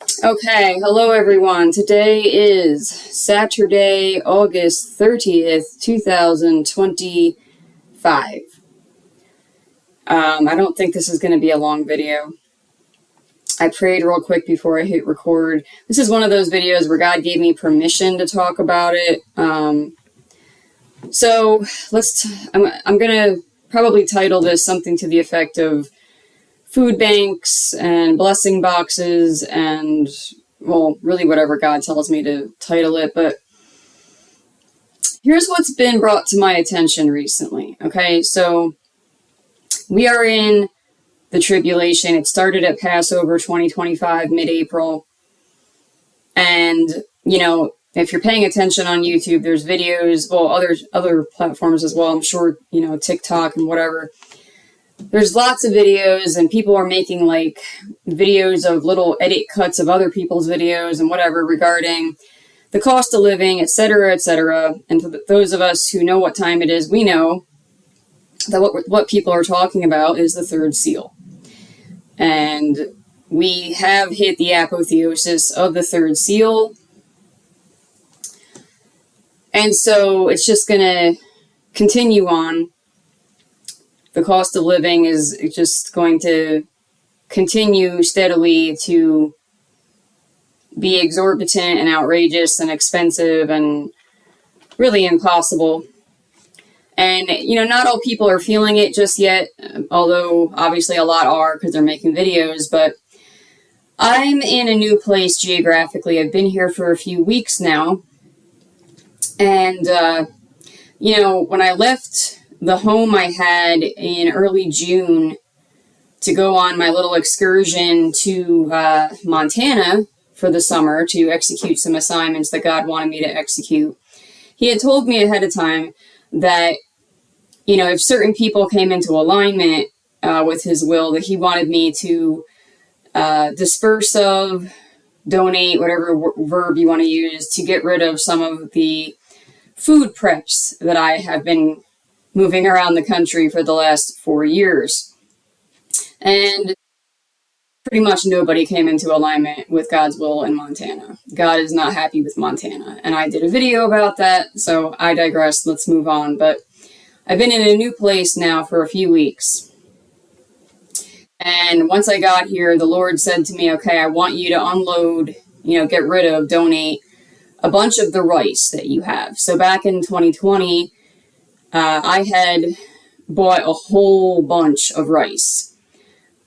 Okay, hello everyone. Today is Saturday, August 30th, 2025. I don't think this is going to be a long video. I prayed real quick before I hit record. This is one of those videos where God gave me permission to talk about it. So I'm going to probably title this something to the effect of food banks and blessing boxes and, well, really whatever God tells me to title it. But here's what's been brought to my attention recently. Okay, so we are in the tribulation. It started at Passover 2025, mid-April. And, if you're paying attention on YouTube, there's videos, well, other platforms as well, I'm sure, TikTok and whatever. There's lots of videos, and people are making like videos of little edit cuts of other people's videos and whatever regarding the cost of living, etc., etc. And for those of us who know what time it is, we know that what people are talking about is the third seal. And we have hit the apotheosis of the third seal. And so it's just going to continue on. The cost of living is just going to continue steadily to be exorbitant and outrageous and expensive and really impossible. And, not all people are feeling it just yet, although obviously a lot are because they're making videos. But I'm in a new place geographically. I've been here for a few weeks now. And, when I left the home I had in early June to go on my little excursion to Montana for the summer to execute some assignments that God wanted me to execute, He had told me ahead of time that, if certain people came into alignment with His will, that He wanted me to disperse of, donate, whatever verb you want to use, to get rid of some of the food preps that I have been moving around the country for the last 4 years. And pretty much nobody came into alignment with God's will in Montana. God is not happy with Montana. And I did a video about that, so I digress. Let's move on. But I've been in a new place now for a few weeks. And once I got here, the Lord said to me, okay, I want you to unload, get rid of, donate a bunch of the rice that you have. So back in 2020, I had bought a whole bunch of rice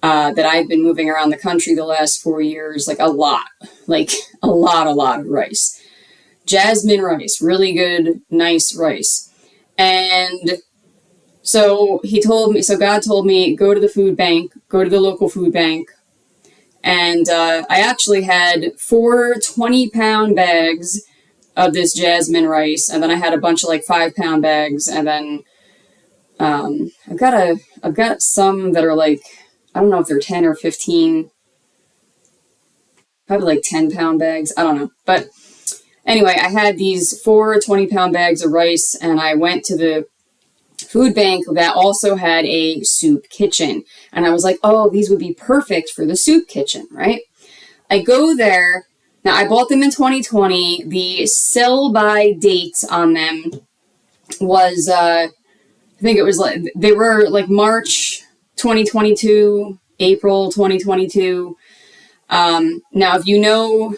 that I've been moving around the country the last 4 years, like a lot of rice. Jasmine rice, really good, nice rice. And so God told me, go to the food bank, go to the local food bank. And I actually had 4 20-pound bags of this jasmine rice, and then I had a bunch of 5-pound bags, and then I've got some that are I don't know if they're 10 or 15, probably 10-pound bags, I don't know. But anyway, I had these 4 20-pound bags of rice, and I went to the food bank that also had a soup kitchen, and I was like, oh, these would be perfect for the soup kitchen, right? I go there. Now, I bought them in 2020. The sell-by dates on them was, I think it was they were March 2022, April 2022. Now, if you know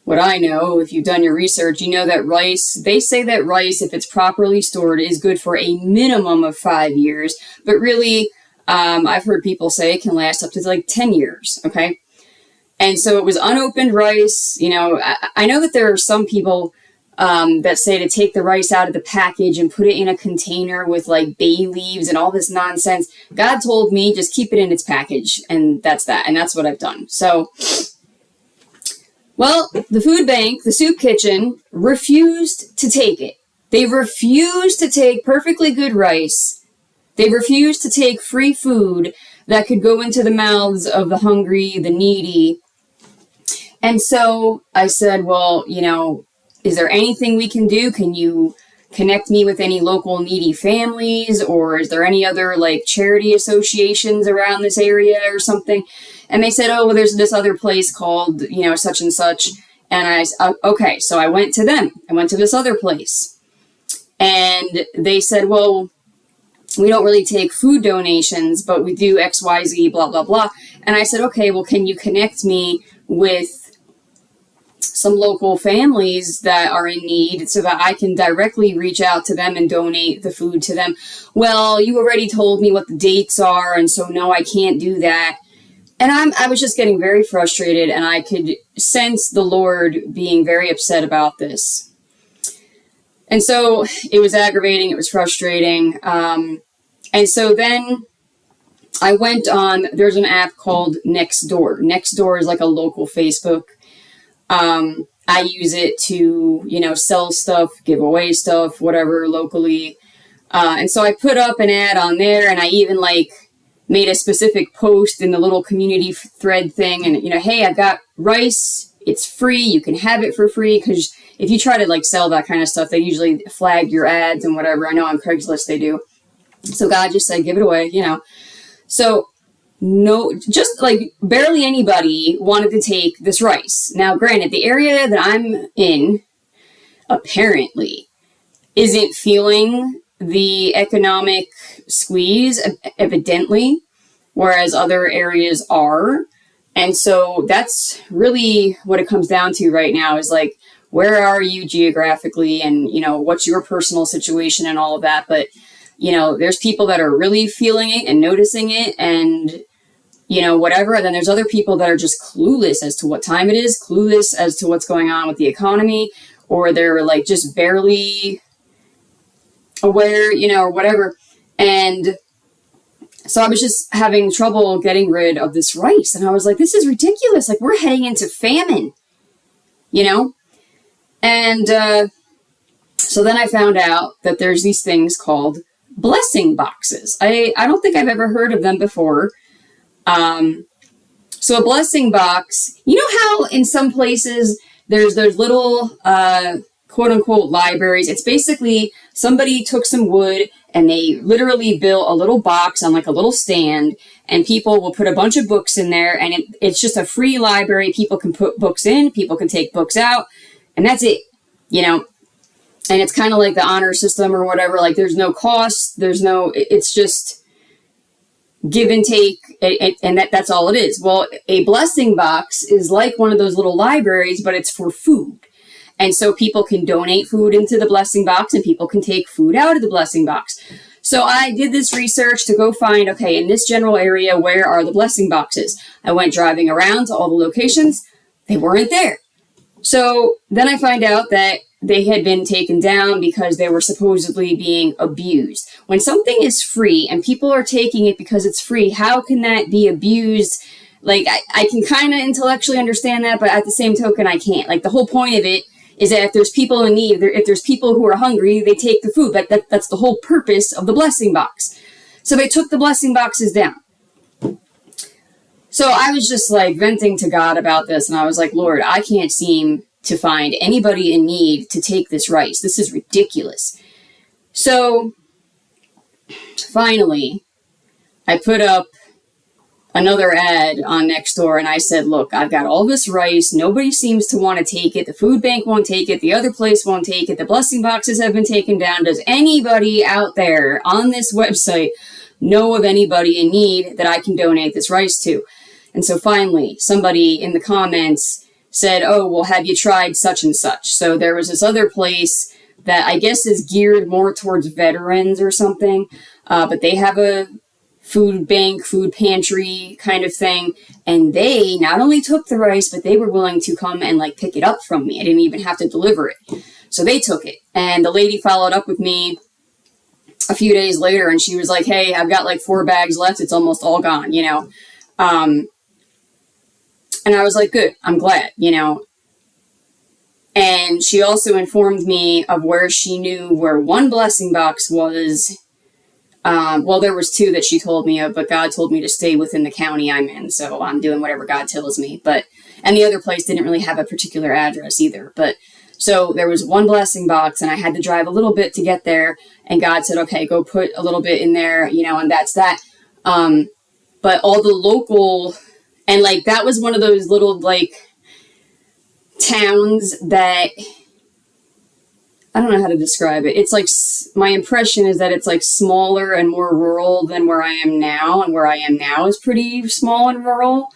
what I know, if you've done your research, you know that they say that rice, if it's properly stored, is good for a minimum of 5 years. But really, I've heard people say it can last up to 10 years, okay? And so it was unopened rice. I know that there are some people that say to take the rice out of the package and put it in a container with bay leaves and all this nonsense. God told me just keep it in its package, and that's that. And that's what I've done. So, well, the food bank, the soup kitchen, refused to take it. They refused to take perfectly good rice. They refused to take free food that could go into the mouths of the hungry, the needy. And so I said, well, is there anything we can do? Can you connect me with any local needy families, or is there any other like charity associations around this area or something? And they said, oh, well, there's this other place called, such and such. And okay, so I went to them. I went to this other place. And they said, well, we don't really take food donations, but we do XYZ, blah, blah, blah. And I said, okay, well, can you connect me with some local families that are in need so that I can directly reach out to them and donate the food to them? Well, you already told me what the dates are, and so no, I can't do that. And I was just getting very frustrated, and I could sense the Lord being very upset about this. And so it was aggravating, it was frustrating. And so then I went on, there's an app called Nextdoor. Nextdoor is like a local Facebook. I use it to, sell stuff, give away stuff, whatever, locally. And so I put up an ad on there, and I even made a specific post in the little community thread thing. And, hey, I've got rice. It's free. You can have it for free. Because if you try to sell that kind of stuff, they usually flag your ads and whatever. I know on Craigslist they do. So God just said, give it away, So no, just barely anybody wanted to take this rice. Now, granted, the area that I'm in apparently isn't feeling the economic squeeze, evidently, whereas other areas are. And so that's really what it comes down to right now is where are you geographically, and, what's your personal situation and all of that. But, there's people that are really feeling it and noticing it and, whatever. And then there's other people that are just clueless as to what time it is, clueless as to what's going on with the economy, or they're just barely aware, or whatever. And so I was just having trouble getting rid of this rice. And I was like, this is ridiculous. We're heading into famine, And so then I found out that there's these things called blessing boxes. I don't think I've ever heard of them before. So a blessing box, how in some places there's those little quote unquote libraries. It's basically somebody took some wood and they literally built a little box on a little stand, and people will put a bunch of books in there, and it's just a free library. People can put books in, people can take books out, and that's it, And it's kind of like the honor system or whatever. There's no cost. It's just give and take. And that's all it is. Well, a blessing box is like one of those little libraries, but it's for food. And so people can donate food into the blessing box, and people can take food out of the blessing box. So I did this research to go find, okay, in this general area, where are the blessing boxes? I went driving around to all the locations. They weren't there. So then I find out that they had been taken down because they were supposedly being abused. When something is free and people are taking it because it's free, how can that be abused? I can kind of intellectually understand that, but at the same token, I can't. The whole point of it is that if there's people in need, if there's people who are hungry, they take the food. That's the whole purpose of the blessing box. So they took the blessing boxes down. So I was just venting to God about this, and I was like, Lord, I can't seem to find anybody in need to take this rice. This is ridiculous. So finally, I put up another ad on Nextdoor, and I said, look, I've got all this rice. Nobody seems to want to take it. The food bank won't take it. The other place won't take it. The blessing boxes have been taken down. Does anybody out there on this website know of anybody in need that I can donate this rice to? And so finally, somebody in the comments said, oh, well, have you tried such and such? So there was this other place that I guess is geared more towards veterans or something, but they have a food bank, food pantry kind of thing. And they not only took the rice, but they were willing to come and pick it up from me. I didn't even have to deliver it. So they took it. And the lady followed up with me a few days later, and she was like, hey, I've got 4 bags left. It's almost all gone, And I was like, good, I'm glad, And she also informed me of where she knew where one blessing box was. Well, there was 2 that she told me of, but God told me to stay within the county I'm in. So I'm doing whatever God tells me. And the other place didn't really have a particular address either. But So there was one blessing box, and I had to drive a little bit to get there. And God said, okay, go put a little bit in there, and that's that. But all the local, and like, that was one of those little like towns that, I don't know how to describe it. It's like, my impression is that it's like smaller and more rural than where I am now. And where I am now is pretty small and rural.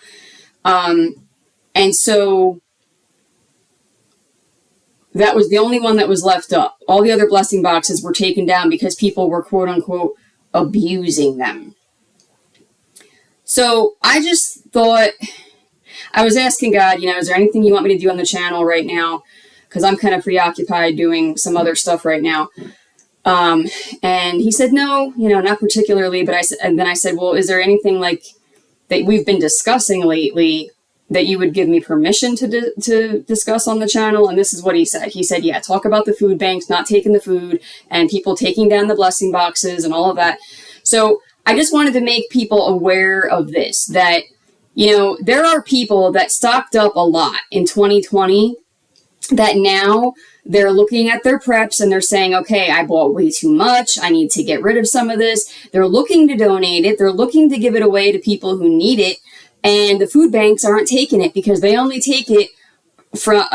And so that was the only one that was left up. All the other blessing boxes were taken down because people were, quote unquote, abusing them. So I just thought, I was asking God, is there anything you want me to do on the channel right now? Because I'm kind of preoccupied doing some other stuff right now. And he said, no, not particularly. But then I said, well, is there anything like that we've been discussing lately that you would give me permission to discuss on the channel? And this is what he said. He said, yeah, talk about the food banks, not taking the food, and people taking down the blessing boxes and all of that. So I just wanted to make people aware of this, that, there are people that stocked up a lot in 2020 that now they're looking at their preps and they're saying, okay, I bought way too much. I need to get rid of some of this. They're looking to donate it. They're looking to give it away to people who need it. And the food banks aren't taking it because they only take it from,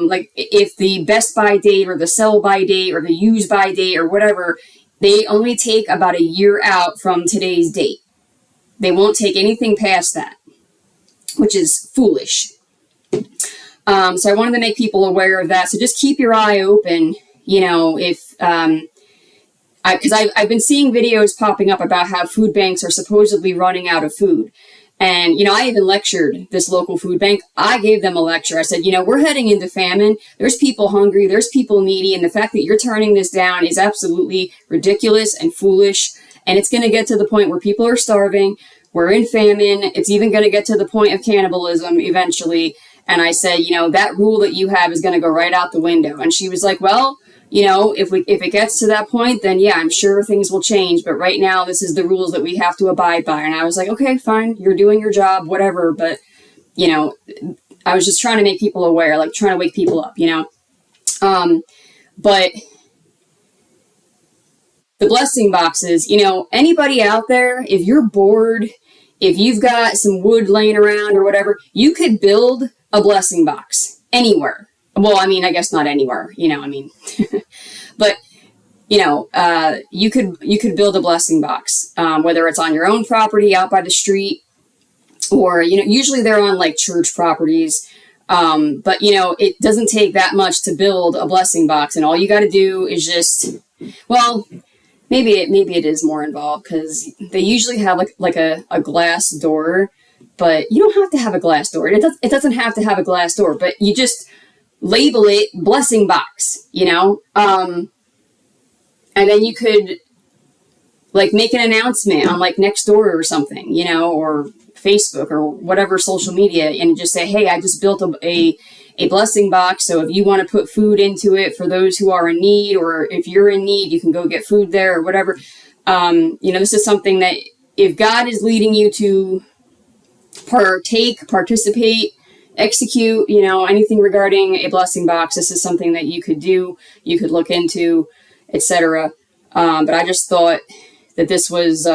like, if the best by date or the sell by date or the use by date or whatever, they only take about a year out from today's date. They won't take anything past that, which is foolish. So I wanted to make people aware of that. So just keep your eye open, if, because I've been seeing videos popping up about how food banks are supposedly running out of food. And, I even lectured this local food bank. I gave them a lecture. I said, we're heading into famine. There's people hungry. There's people needy. And the fact that you're turning this down is absolutely ridiculous and foolish. And it's going to get to the point where people are starving. We're in famine. It's even going to get to the point of cannibalism eventually. And I said, that rule that you have is going to go right out the window. And she was like, well, if it gets to that point, then yeah, I'm sure things will change. But right now, this is the rules that we have to abide by. And I was like, okay, fine. You're doing your job, whatever. But, I was just trying to make people aware, like trying to wake people up, but the blessing boxes, anybody out there, if you're bored, if you've got some wood laying around or whatever, you could build a blessing box anywhere. Well, I mean, I guess not anywhere, but, you could build a blessing box, whether it's on your own property, out by the street, or, usually they're on like church properties. But it doesn't take that much to build a blessing box, and all you got to do is just, well, maybe it is more involved because they usually have like a glass door, but you don't have to have a glass door. It doesn't have to have a glass door, but you just label it blessing box, and then you could like make an announcement on like Nextdoor or something, or Facebook or whatever social media, and just say, hey, I just built a blessing box. So if you want to put food into it for those who are in need, or if you're in need, you can go get food there or whatever. This is something that if God is leading you to participate, execute, anything regarding a blessing box, this is something that you could do, you could look into, etc. But I just thought that this was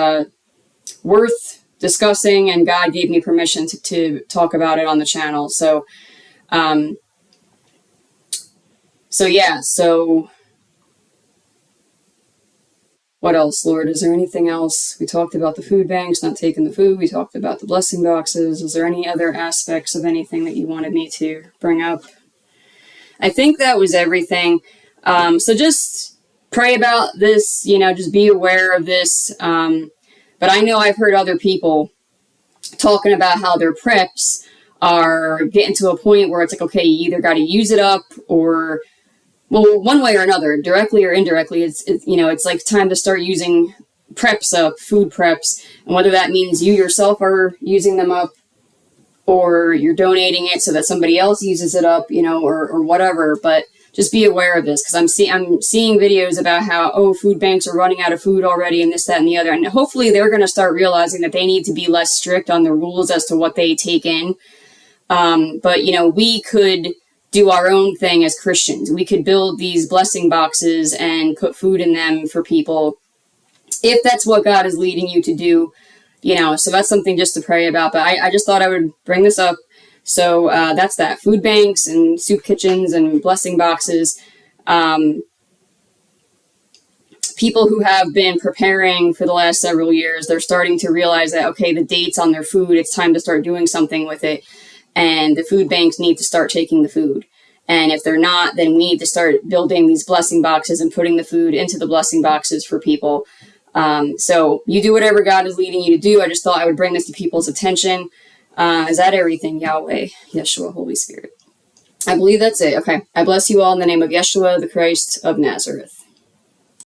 worth discussing, and God gave me permission to talk about it on the channel. So, so what else, Lord? Is there anything else? We talked about the food banks, not taking the food. We talked about the blessing boxes. Is there any other aspects of anything that you wanted me to bring up? I think that was everything. So just pray about this, just be aware of this. But I know I've heard other people talking about how their preps are getting to a point where it's like, okay, you either got to use it up or, well, one way or another, directly or indirectly, it's like time to start using preps up, food preps, and whether that means you yourself are using them up or you're donating it so that somebody else uses it up, or whatever. But just be aware of this, because I'm seeing videos about how, food banks are running out of food already and this, that, and the other. And hopefully they're going to start realizing that they need to be less strict on the rules as to what they take in. But, we could do our own thing as Christians. We could build these blessing boxes and put food in them for people if that's what God is leading you to do, so that's something just to pray about. But I just thought I would bring this up. So that's that. Food banks and soup kitchens and blessing boxes. People who have been preparing for the last several years, they're starting to realize that, okay, the date's on their food. It's time to start doing something with it. And the food banks need to start taking the food. And if they're not, then we need to start building these blessing boxes and putting the food into the blessing boxes for people. So you do whatever God is leading you to do. I just thought I would bring this to people's attention. Is that everything? Yahweh, Yeshua, Holy Spirit. I believe that's it. Okay. I bless you all in the name of Yeshua, the Christ of Nazareth.